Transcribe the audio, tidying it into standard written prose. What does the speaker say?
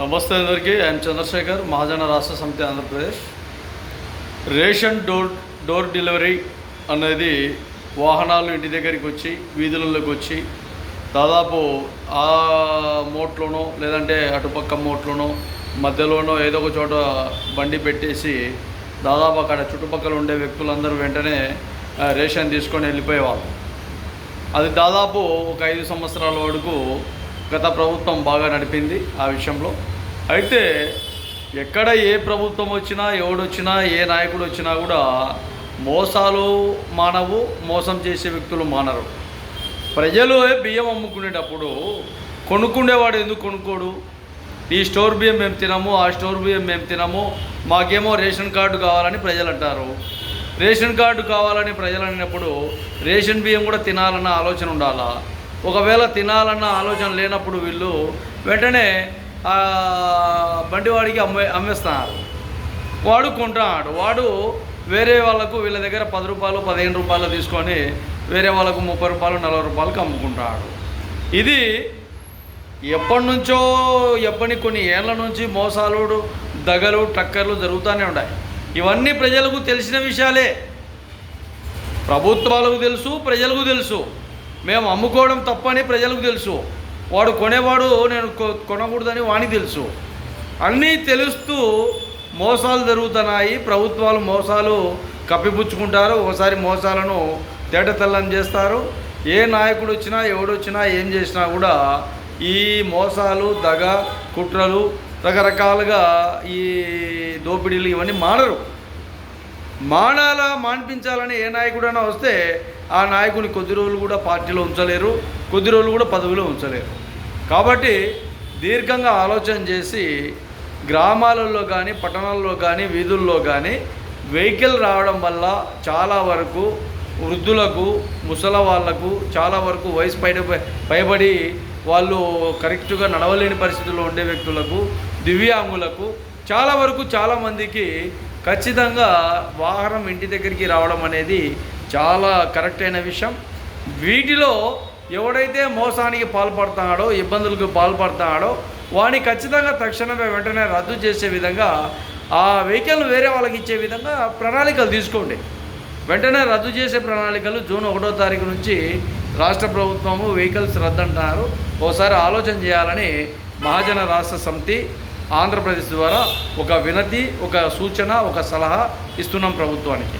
నమస్తే అందరికీ. ఐఎమ్ చంద్రశేఖర్, మహాజన రాష్ట్ర సమితి ఆంధ్రప్రదేశ్. రేషన్ డోర్ డెలివరీ అనేది వాహనాలు ఇంటి దగ్గరికి వచ్చి వీధులలోకి వచ్చి దాదాపు ఆ మోట్లోనో లేదంటే అటుపక్క మోట్లోనో మధ్యలోనో ఏదో ఒక చోట బండి పెట్టేసి దాదాపు అక్కడ చుట్టుపక్కల ఉండే వ్యక్తులందరూ వెంటనే రేషన్ తీసుకొని వెళ్ళిపోయేవాళ్ళు. అది దాదాపు ఒక 5 సంవత్సరాల వరకు గత ప్రభుత్వం బాగా నడిపింది ఆ విషయంలో. అయితే ఎక్కడ ఏ ప్రభుత్వం వచ్చినా ఎవడొచ్చినా ఏ నాయకుడు వచ్చినా కూడా మోసాలు మానవు, మోసం చేసే వ్యక్తులు మానరు. ప్రజలు బియ్యం అమ్ముకునేటప్పుడు కొనుక్కునేవాడు ఎందుకు కొనుక్కోడు? ఈ స్టోర్ బియ్యం మేము తినము, ఆ స్టోర్ బియ్యం మేము తినము, మాకేమో రేషన్ కార్డు కావాలని ప్రజలు అంటారు. రేషన్ కార్డు కావాలని ప్రజలు అన్నప్పుడు రేషన్ బియ్యం కూడా తినాలన్న ఆలోచన ఉండాలా? ఒకవేళ తినాలన్న ఆలోచన లేనప్పుడు వీళ్ళు వెంటనే బండివాడికి అమ్మేస్తున్నారు. వాడు కొంటున్నాడు. వాడు వేరే వాళ్ళకు వీళ్ళ దగ్గర 10 రూపాయలు 15 రూపాయలు తీసుకొని వేరే వాళ్ళకు 30 రూపాయలు 40 రూపాయలకు అమ్ముకుంటాడు. ఇది ఎప్పటి నుంచో కొన్ని ఏళ్ళ నుంచి మోసాలు, దగలు, టక్కర్లు జరుగుతూనే ఉన్నాయి. ఇవన్నీ ప్రజలకు తెలిసిన విషయాలే. ప్రభుత్వాలకు తెలుసు, ప్రజలకు తెలుసు. మేము అమ్ముకోవడం తప్పని ప్రజలకు తెలుసు. వాడు కొనేవాడు నేను కొనకూడదని వానికి తెలుసు. అన్నీ తెలుస్తూ మోసాలు జరుగుతున్నాయి. ప్రభుత్వాలు మోసాలు కప్పిపుచ్చుకుంటారు. ఒకసారి మోసాలను తేటతెల్లం చేస్తారు. ఏ నాయకుడు వచ్చినా ఎవడొచ్చినా ఏం చేసినా కూడా ఈ మోసాలు, దగ, కుట్రలు, రకరకాలుగా ఈ దోపిడీలు ఇవన్నీ మాన్పించాలని ఏ నాయకుడైనా వస్తే ఆ నాయకుని కొద్ది రోజులు కూడా పార్టీలో ఉంచలేరు, కొద్ది రోజులు కూడా పదవిలో ఉంచలేరు. కాబట్టి దీర్ఘంగా ఆలోచన చేసి గ్రామాలలో కానీ పట్టణాల్లో కానీ వీధుల్లో కానీ వెహికల్ రావడం వల్ల చాలా వరకు వృద్ధులకు, ముసలి వాళ్లకు, చాలా వరకు వయసు పైబడి వాళ్ళు కరెక్ట్గా నడవలేని పరిస్థితుల్లో ఉండే వ్యక్తులకు, దివ్యాంగులకు చాలా వరకు చాలామందికి ఖచ్చితంగా వాహనం ఇంటి దగ్గరికి రావడం అనేది చాలా కరెక్ట్ అయిన విషయం. వీటిలో ఎవడైతే మోసానికి పాల్పడుతున్నాడో, ఇబ్బందులకు పాల్పడుతున్నాడో వాడిని ఖచ్చితంగా తక్షణమే వెంటనే రద్దు చేసే విధంగా, ఆ వెహికల్ వేరే వాళ్ళకి ఇచ్చే విధంగా ప్రణాళికలు తీసుకోండి. వెంటనే రద్దు చేసే ప్రణాళికలు జూన్ 1వ తారీఖు నుంచి రాష్ట్ర ప్రభుత్వము వెహికల్స్ రద్దు అంటున్నారు. ఒకసారి ఆలోచన చేయాలని మహాజన రాష్ట్ర సమితి ఆంధ్రప్రదేశ్ ద్వారా ఒక వినతి, ఒక సూచన, ఒక సలహా ఇస్తున్నాం ప్రభుత్వానికి.